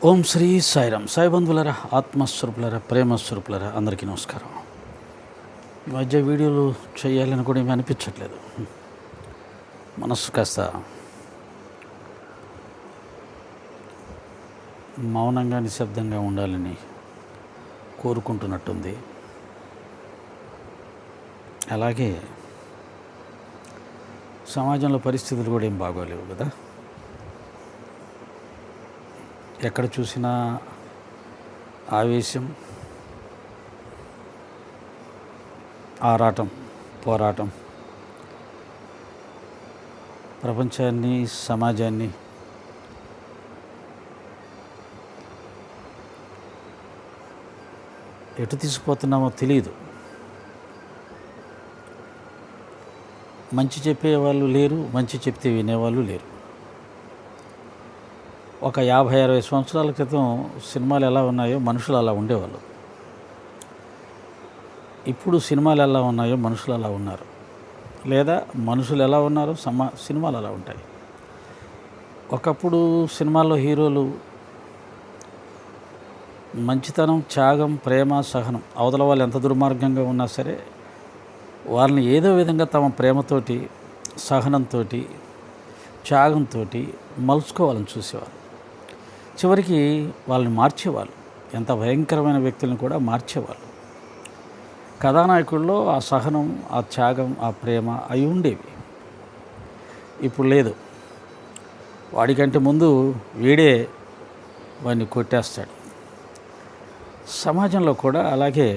ఓం శ్రీ సాయిరామ్. సాయి బంధువులరా, ఆత్మస్వరూపులరా, ప్రేమస్వరూపులరా, అందరికీ నమస్కారం. ఈ మధ్య వీడియోలు చేయాలని కూడా ఏమీ అనిపించట్లేదు. మనస్సు కాస్త మౌనంగా నిశ్శబ్దంగా ఉండాలని కోరుకుంటున్నట్టుంది. అలాగే సమాజంలో పరిస్థితులు కూడా ఏం బాగోలేవు కదా. ఎక్కడ చూసినా ఆవేశం, ఆరాటం, పోరాటం ప్రపంచాన్ని, సమాజాన్ని ఎటు తీసుకుపోతున్నామో తెలియదు. మంచి చెప్పేవాళ్ళు లేరు, మంచి చెప్తే వినేవాళ్ళు లేరు. ఒక 50-60 సంవత్సరాల క్రితం సినిమాలు ఎలా ఉన్నాయో మనుషులు అలా ఉండేవాళ్ళు. ఇప్పుడు సినిమాలు ఎలా ఉన్నాయో మనుషులు అలా ఉన్నారు, లేదా మనుషులు ఎలా ఉన్నారో సినిమాలు అలా ఉంటాయి. ఒకప్పుడు సినిమాల్లో హీరోలు మంచితనం, త్యాగం, ప్రేమ, సహనం, అవతల వాళ్ళు ఎంత దుర్మార్గంగా ఉన్నా సరే వాళ్ళని ఏదో విధంగా తమ ప్రేమతోటి, సహనంతో, త్యాగంతో మలుచుకోవాలని చూసేవారు. చివరికి వాళ్ళని మార్చేవాళ్ళు, ఎంత భయంకరమైన వ్యక్తులను కూడా మార్చేవాళ్ళు. కథానాయకుల్లో ఆ సహనం, ఆ త్యాగం, ఆ ప్రేమ అవి ఉండేవి. ఇప్పుడు లేదు. వాడికంటే ముందు వీడే వాడిని కొట్టేస్తాడు. సమాజంలో కూడా అలాగే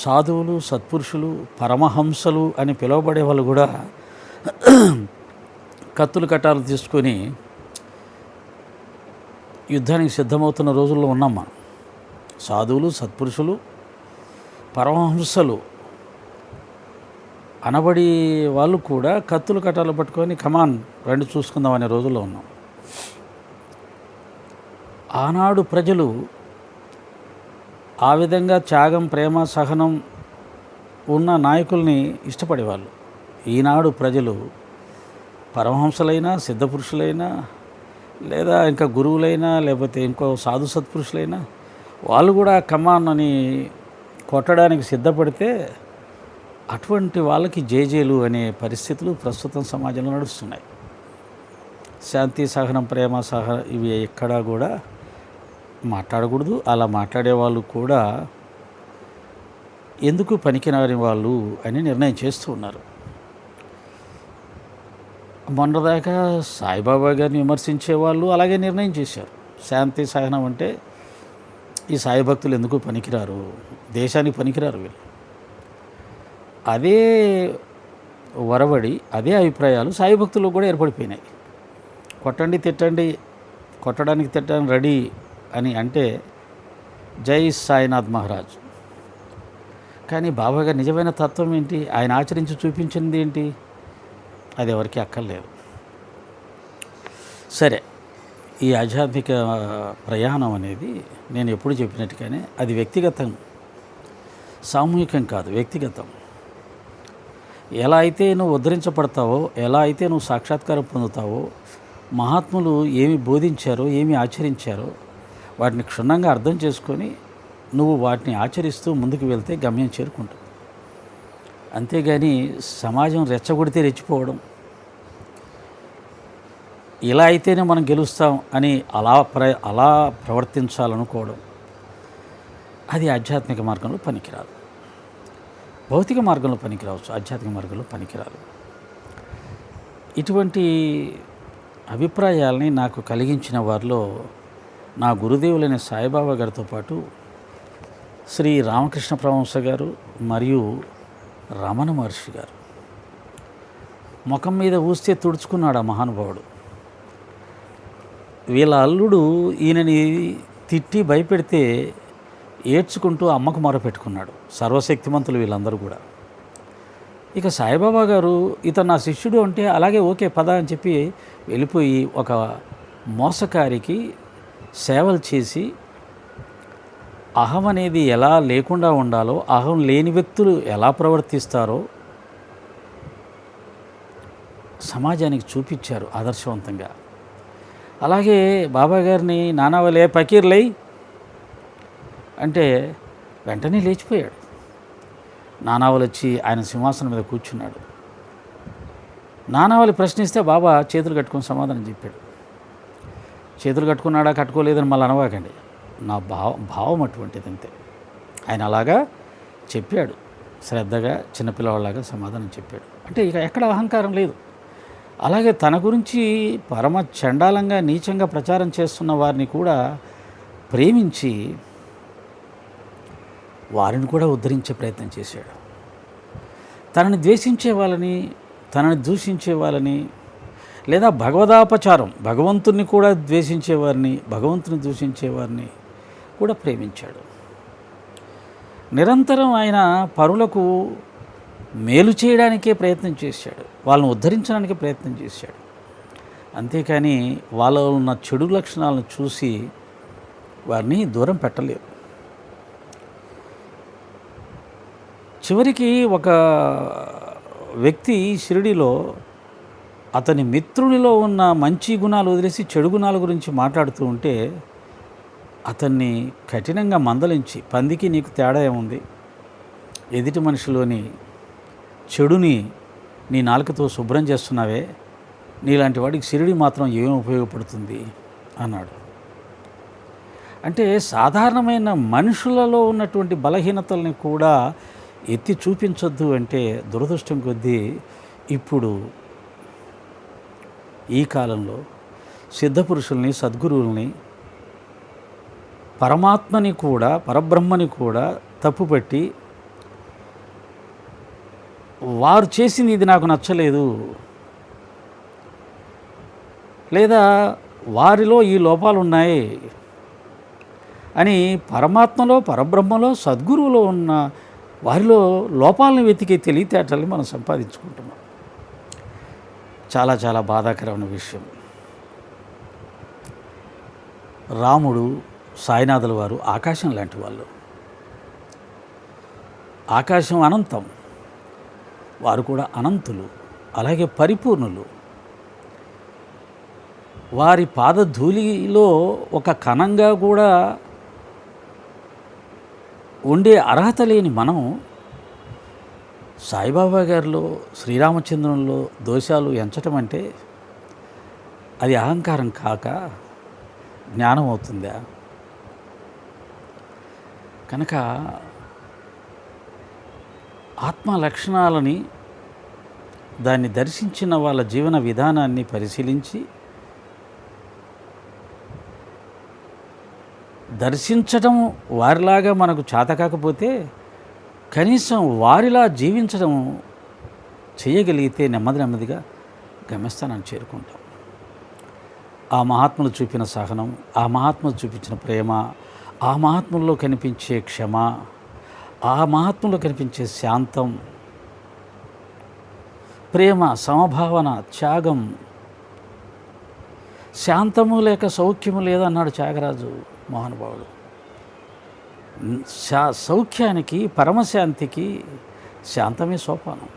సాధువులు, సత్పురుషులు, పరమహంసలు అని పిలువబడే వాళ్ళు కూడా కత్తులు కట్టాలు తీసుకొని యుద్ధానికి సిద్ధమవుతున్న రోజుల్లో ఉన్నాం మనం. సాధువులు, సత్పురుషులు, పరమహంసలు అనబడి వాళ్ళు కూడా కత్తులు కట్టాలు పట్టుకొని కమాన్ రండి చూసుకుందాం అనే రోజుల్లో ఉన్నాం. ఆనాడు ప్రజలు ఆ విధంగా త్యాగం, ప్రేమ, సహనం ఉన్న నాయకుల్ని ఇష్టపడేవాళ్ళు. ఈనాడు ప్రజలు పరమహంసలైనా, సిద్ధపురుషులైనా, లేదా ఇంకా గురువులైనా, లేకపోతే ఇంకో సాధు సత్పురుషులైనా వాళ్ళు కూడా కమాన్ అని కొట్టడానికి సిద్ధపడితే అటువంటి వాళ్ళకి జేజేలు అనే పరిస్థితులు ప్రస్తుతం సమాజంలో నడుస్తున్నాయి. శాంతి, సహనం, ప్రేమ, ఇవి ఎక్కడా కూడా మాట్లాడకూడదు. అలా మాట్లాడే వాళ్ళు కూడా ఎందుకు పనికిరాని వాళ్ళు అని నిర్ణయం చేస్తూ ఉన్నారు. మొన్నదాకా సాయిబాబా గారిని విమర్శించే వాళ్ళు అలాగే నిర్ణయం చేశారు. శాంతి, సహనం అంటే ఈ సాయి భక్తులు ఎందుకు పనికిరారు, దేశానికి పనికిరారు వీళ్ళు. అదే వరబడి, అదే అభిప్రాయాలు సాయి భక్తులు కూడా ఏర్పడిపోయినాయి. కొట్టండి, తిట్టండి, కొట్టడానికి తిట్టడానికి రెడీ అని అంటే జై సాయినాథ్ మహారాజ్. కానీ బాబా గారి నిజమైన తత్వం ఏంటి, ఆయన ఆచరించి చూపించింది ఏంటి, అది ఎవరికి అక్కర్లేదు. సరే, ఈ ఆధ్యాత్మిక ప్రయాణం అనేది నేను ఎప్పుడు చెప్పినట్టుగానే అది వ్యక్తిగతం, సామూహికం కాదు, వ్యక్తిగతం. ఎలా అయితే నువ్వు ఉద్ధరించబడతావో, ఎలా అయితే నువ్వు సాక్షాత్కారం పొందుతావో, మహాత్ములు ఏమి బోధించారో, ఏమి ఆచరించారో వాటిని క్షుణ్ణంగా అర్థం చేసుకొని నువ్వు వాటిని ఆచరిస్తూ ముందుకు వెళ్తే గమ్యం చేరుకుంటావు. అంతేగాని సమాజం రెచ్చగొడితే రెచ్చిపోవడం, ఇలా అయితేనే మనం గెలుస్తాం అని అలా ప్రవర్తించాలనుకోవడం, అది ఆధ్యాత్మిక మార్గంలో పనికిరాదు. భౌతిక మార్గంలో పనికిరావచ్చు, ఆధ్యాత్మిక మార్గంలో పనికిరాదు. ఇటువంటి అభిప్రాయాలని నాకు కలిగించిన వారిలో నా గురుదేవులైన సాయిబాబా గారితో పాటు శ్రీ రామకృష్ణ పరమహంస గారు మరియు రమణ మహర్షి గారు. ముఖం మీద ఊస్తే తుడుచుకున్నాడు ఆ మహానుభావుడు. వీళ్ళ అల్లుడు ఈయనని తిట్టి భయపెడితే ఏడ్చుకుంటూ అమ్మకు మొరపెట్టుకున్నాడు. సర్వశక్తిమంతులు వీళ్ళందరూ కూడా. ఇక సాయిబాబా గారు ఇతను నా శిష్యుడు అంటే అలాగే ఓకే పద అని చెప్పి వెళ్ళిపోయి ఒక మోసకారికి సేవలు చేసి అహం అనేది ఎలా లేకుండా ఉండాలో, అహం లేని వ్యక్తులు ఎలా ప్రవర్తిస్తారో సమాజానికి చూపించారు ఆదర్శవంతంగా. అలాగే బాబా గారిని నానావలే పకీర్లై అంటే వెంటనే లేచిపోయాడు. నానావలి వచ్చి ఆయన సింహాసనం మీద కూర్చున్నాడు. నానావలి ప్రశ్నిస్తే బాబా చేతులు కట్టుకొని సమాధానం చెప్పాడు. చేతులు కట్టుకున్నాడా కట్టుకోలేదని మళ్ళీ అనవాకండి, నా భావం అటువంటిది అంతే. ఆయన అలాగా చెప్పాడు, శ్రద్ధగా చిన్నపిల్లవాళ్ళలాగా సమాధానం చెప్పాడు. అంటే ఇక ఎక్కడ అహంకారం లేదు. అలాగే తన గురించి పరమ చండాలంగా నీచంగా ప్రచారం చేస్తున్న వారిని కూడా ప్రేమించి వారిని కూడా ఉద్ధరించే ప్రయత్నం చేశాడు. తనని ద్వేషించే వాళ్ళని, తనని దూషించే వాళ్ళని, లేదా భగవదాపచారం భగవంతుని కూడా ద్వేషించేవారిని, భగవంతుని దూషించేవారిని కూడా ప్రేమించాడు. నిరంతరం ఆయన పరులకు మేలు చేయడానికే ప్రయత్నం చేశాడు, వాళ్ళని ఉద్ధరించడానికి ప్రయత్నం చేశాడు. అంతేకాని వాళ్ళలో ఉన్న చెడు లక్షణాలను చూసి వారిని దూరం పెట్టలేరు. చివరికి ఒక వ్యక్తి షిరిడీలో అతని మిత్రునిలో ఉన్న మంచి గుణాలు వదిలేసి చెడు గుణాల గురించి మాట్లాడుతూ ఉంటే అతన్ని కఠినంగా మందలించి, పందికి నీకు తేడా ఏముంది, ఎదుటి మనిషిలోని చెడుని నీ నాలుకతో శుభ్రం చేస్తున్నావే, నీలాంటి వాడికి షిరిడి మాత్రం ఏం ఉపయోగపడుతుంది అన్నాడు. అంటే సాధారణమైన మనుషులలో ఉన్నటువంటి బలహీనతల్ని కూడా ఎత్తి చూపించొద్దు అంటే దురదృష్టం కొద్దీ ఇప్పుడు ఈ కాలంలో సిద్ధపురుషుల్ని, సద్గురువుల్ని, పరమాత్మని కూడా, పరబ్రహ్మని కూడా తప్పుపట్టి వారు చేసింది ఇది నాకు నచ్చలేదు, లేదా వారిలో ఈ లోపాలు ఉన్నాయి అని పరమాత్మలో, పరబ్రహ్మలో, సద్గురువులో ఉన్న వారిలో లోపాలను వెతికే తెలివితేటల్ని మనం సంపాదించుకుంటున్నాం. చాలా చాలా బాధాకరమైన విషయం. రాముడు, సాయినాథుల వారు ఆకాశం లాంటి వాళ్ళు. ఆకాశం అనంతం, వారు కూడా అనంతులు, అలాగే పరిపూర్ణులు. వారి పాదధూళిలో ఒక కణంగా కూడా ఉండే అర్హత లేని మనం సాయిబాబా గారిలో, శ్రీరామచంద్రునిలో దోషాలు ఎంచటం అంటే అది అహంకారం కాక జ్ఞానం అవుతుందా? కనుక ఆత్మ లక్షణాలని, దాన్ని దర్శించిన వాళ్ళ జీవన విధానాన్ని పరిశీలించి దర్శించడం వారిలాగా మనకు చేతకాకపోతే కనీసం వారిలా జీవించడం చేయగలిగితే నెమ్మదిగా గమ్యస్థానాన్ని చేరుకుంటాం. ఆ మహాత్ములు చూపిన సహనం, ఆ మహాత్ములు చూపించిన ప్రేమ, ఆ మహాత్ముల్లో కనిపించే క్షమ, ఆ మహాత్ముల్లో కనిపించే శాంతం, ప్రేమ, సమభావన, త్యాగం. శాంతము లేక సౌఖ్యము లేదన్నాడు త్యాగరాజు మహానుభావుడు. సౌఖ్యానికి, పరమశాంతికి శాంతమే సోపానం.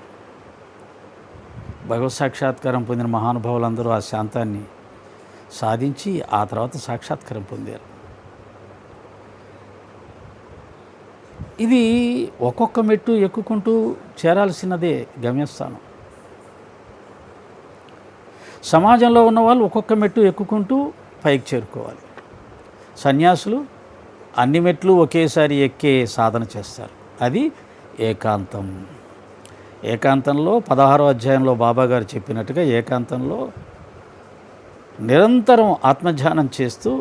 భగవత్ సాక్షాత్కారం పొందిన మహానుభావులందరూ ఆ శాంతాన్ని సాధించి ఆ తర్వాత సాక్షాత్కారం పొందారు. ఇది ఒక్కొక్క మెట్టు ఎక్కుకుంటూ చేరాల్సినదే గమ్యస్థానం. సమాజంలో ఉన్న వాళ్ళు ఒక్కొక్క మెట్టు ఎక్కుకుంటూ పైకి చేరుకోవాలి. సన్యాసులు అన్ని మెట్లు ఒకేసారి ఎక్కే సాధన చేస్తారు. అది ఏకాంతం. ఏకాంతంలో 16వ అధ్యాయంలో బాబాగారు చెప్పినట్టుగా ఏకాంతంలో నిరంతరం ఆత్మధ్యానం చేస్తూ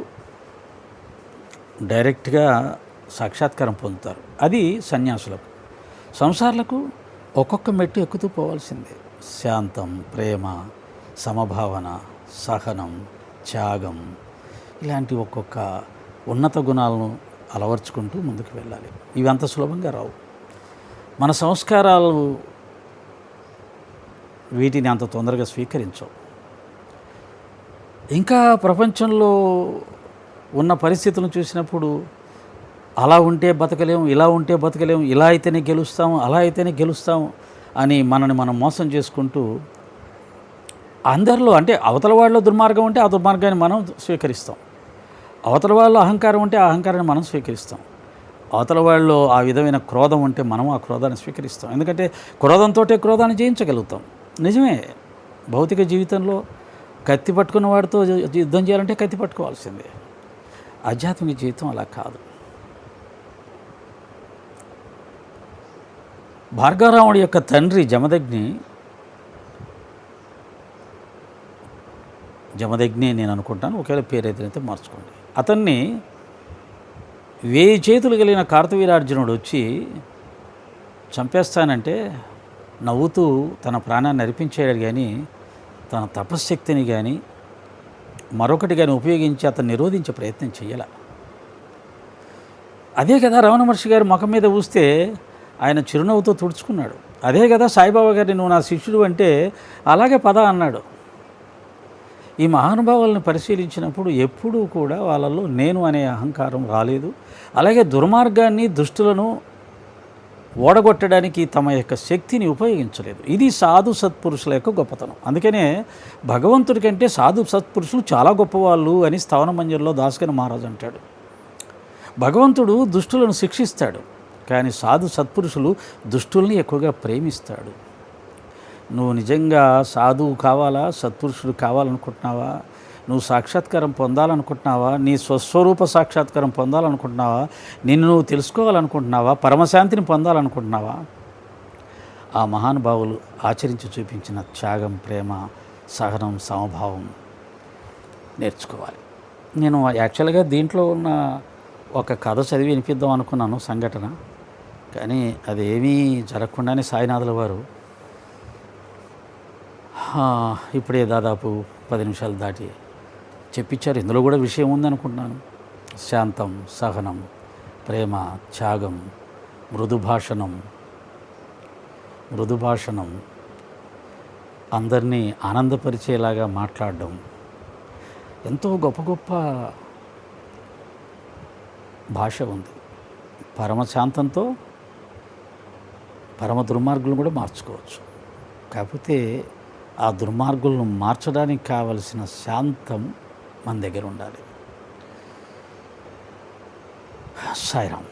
డైరెక్ట్గా సాక్షాత్కారం పొందుతారు. అది సన్యాసులకు. సంసారులకు ఒక్కొక్క మెట్టు ఎక్కుతూ పోవాల్సిందే. శాంతం, ప్రేమ, సమభావన, సహనం, త్యాగం, ఇలాంటి ఒక్కొక్క ఉన్నత గుణాలను అలవర్చుకుంటూ ముందుకు వెళ్ళాలి. ఇవి అంత సులభంగా రావు. మన సంస్కారాలు వీటిని అంత తొందరగా స్వీకరించవు. ఇంకా ప్రపంచంలో ఉన్న పరిస్థితులను చూసినప్పుడు అలా ఉంటే బతకలేము, ఇలా ఉంటే బతకలేము, ఇలా అయితేనే గెలుస్తాము, అలా అయితేనే గెలుస్తాము అని మనని మనం మోసం చేసుకుంటూ అందరిలో అంటే అవతల వాళ్ళలో దుర్మార్గం ఉంటే ఆ దుర్మార్గాన్ని మనం స్వీకరిస్తాం, అవతల వాళ్ళలో అహంకారం ఉంటే ఆ అహంకారాన్ని మనం స్వీకరిస్తాం, అవతల వాళ్ళలో ఆ విధమైన క్రోధం ఉంటే మనం ఆ క్రోధాన్ని స్వీకరిస్తాం. ఎందుకంటే క్రోధంతో క్రోధాన్ని జయించగలుగుతాం. నిజమే, భౌతిక జీవితంలో కత్తి పట్టుకున్న వాడితో యుద్ధం చేయాలంటే కత్తి పట్టుకోవాల్సిందే. ఆధ్యాత్మిక జీవితం అలా కాదు. భార్గవరాముడి యొక్క తండ్రి జమదగ్ని నేను అనుకుంటాను, ఒకవేళ పేరు అయితే మార్చుకోండి. అతన్ని 1000 చేతులు కలిగిన కార్తవీర్యార్జునుడు వచ్చి చంపేస్తానంటే నవ్వుతూ తన ప్రాణాన్ని అర్పించాడు, కానీ తన తపశ్శక్తిని కానీ మరొకటి కానీ ఉపయోగించి అతను నిరోధించే ప్రయత్నం చేయాల. అదే కదా రమణ మహర్షి గారు ముఖం మీద ఊస్తే ఆయన చిరునవ్వుతో తుడుచుకున్నాడు. అదే కదా సాయిబాబా గారిని నువ్వు నా శిష్యుడు అంటే అలాగే పద అన్నాడు. ఈ మహానుభావులను పరిశీలించినప్పుడు ఎప్పుడూ కూడా వాళ్ళలో నేను అనే అహంకారం రాలేదు. అలాగే దుర్మార్గాన్ని దుష్టులను ఓడగొట్టడానికి తమ యొక్క శక్తిని ఉపయోగించలేదు. ఇది సాధు సత్పురుషుల యొక్క గొప్పతనం. అందుకనే భగవంతుడి కంటే సాధు సత్పురుషులు చాలా గొప్పవాళ్ళు అని స్థావన మంజరిలో దాస్కని మహారాజు అంటాడు. భగవంతుడు దుష్టులను శిక్షిస్తాడు, కానీ సాధు సత్పురుషులు దుష్టుల్ని ఎక్కువగా ప్రేమిస్తాడు. నువ్వు నిజంగా సాధువు కావాలా, సత్పురుషుడు కావాలనుకుంటున్నావా, నువ్వు సాక్షాత్కారం పొందాలనుకుంటున్నావా, నీ స్వస్వరూప సాక్షాత్కారం పొందాలనుకుంటున్నావా, నిన్ను నువ్వు తెలుసుకోవాలనుకుంటున్నావా, పరమశాంతిని పొందాలనుకుంటున్నావా, ఆ మహానుభావులు ఆచరించి చూపించిన త్యాగం, ప్రేమ, సహనం, సమభావం నేర్చుకోవాలి. నేను యాక్చువల్గా దీంట్లో ఉన్న ఒక కథ చదివి వినిపిద్దాం అనుకున్నాను, సంఘటన, కానీ అదేమీ జరగకుండానే సాయినాథుల వారు ఇప్పుడే దాదాపు 10 నిమిషాలు దాటి చెప్పించారు. ఇందులో కూడా విషయం ఉందనుకుంటున్నాను. శాంతం, సహనం, ప్రేమ, త్యాగం, మృదుభాషణం, అందరినీ ఆనందపరిచేలాగా మాట్లాడడం, ఎంతో గొప్ప గొప్ప భాష ఉంది. పరమశాంతంతో పరమ దుర్మార్గులను కూడా మార్చుకోవచ్చు. కాకపోతే ఆ దుర్మార్గులను మార్చడానికి కావలసిన శాంతం మన దగ్గర ఉండాలి. సాయిరాం.